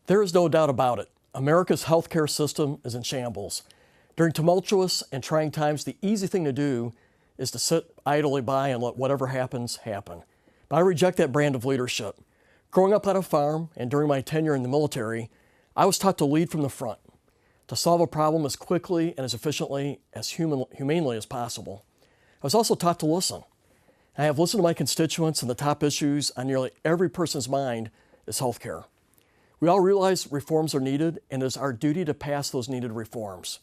There is no doubt about it. America's healthcare system is in shambles. During tumultuous and trying times, the easy thing to do is to sit idly by and let whatever happens, happen. But I reject that brand of leadership. Growing up on a farm and during my tenure in the military, I was taught to lead from the front, to solve a problem as quickly and as efficiently, as humanely as possible. I was also taught to listen. I have listened to my constituents, and the top issues on nearly every person's mind is healthcare. We all realize reforms are needed, and it is our duty to pass those needed reforms.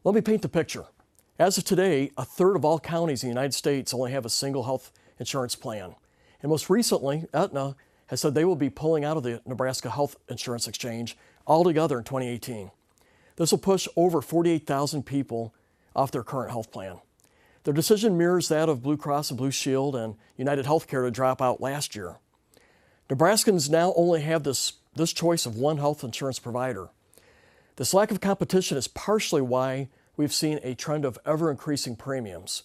Let me paint the picture. As of today, a third of all counties in the United States only have a single health insurance plan. And most recently, Aetna has said they will be pulling out of the Nebraska Health Insurance Exchange altogether in 2018. This will push over 48,000 people off their current health plan. Their decision mirrors that of Blue Cross and Blue Shield and United Healthcare to drop out last year. Nebraskans now only have this choice of one health insurance provider. This lack of competition is partially why we've seen a trend of ever-increasing premiums.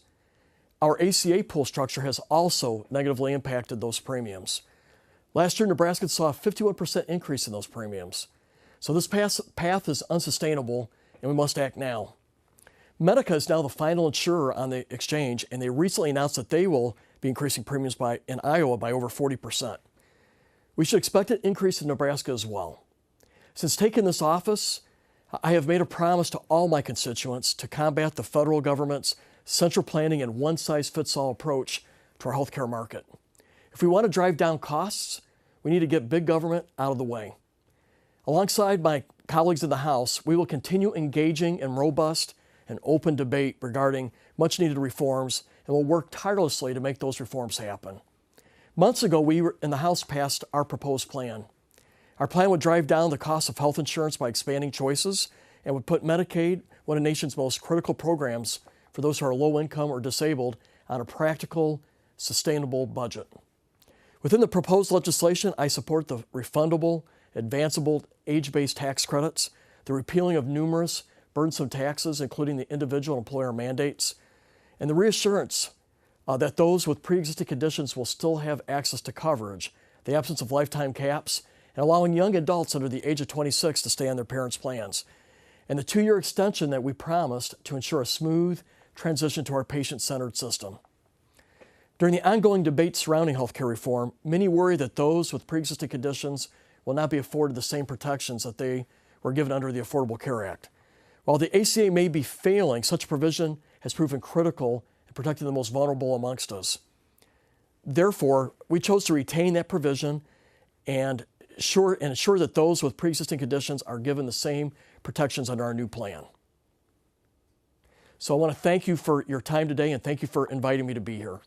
Our ACA pool structure has also negatively impacted those premiums. Last year, Nebraskans saw a 51% increase in those premiums. So this path is unsustainable, and we must act now. Medica is now the final insurer on the exchange, and they recently announced that they will be increasing premiums in Iowa by over 40%. We should expect an increase in Nebraska as well. Since taking this office, I have made a promise to all my constituents to combat the federal government's central planning and one-size-fits-all approach to our healthcare market. If we want to drive down costs, we need to get big government out of the way. Alongside my colleagues in the House, we will continue engaging in robust and open debate regarding much-needed reforms, and will work tirelessly to make those reforms happen. Months ago, we in the House passed our proposed plan. Our plan would drive down the cost of health insurance by expanding choices and would put Medicaid, one of the nation's most critical programs for those who are low income or disabled, on a practical, sustainable budget. Within the proposed legislation, I support the refundable, advanceable, age-based tax credits, the repealing of numerous burdensome taxes, including the individual employer mandates, and the reassurance that those with pre-existing conditions will still have access to coverage, the absence of lifetime caps, and allowing young adults under the age of 26 to stay on their parents' plans, and the 2-year extension that we promised to ensure a smooth transition to our patient-centered system. During the ongoing debate surrounding healthcare reform, many worry that those with pre-existing conditions will not be afforded the same protections that they were given under the Affordable Care Act. While the ACA may be failing, such provision has proven critical in protecting the most vulnerable amongst us. Therefore, we chose to retain that provision and ensure that those with pre-existing conditions are given the same protections under our new plan. So I want to thank you for your time today, and thank you for inviting me to be here.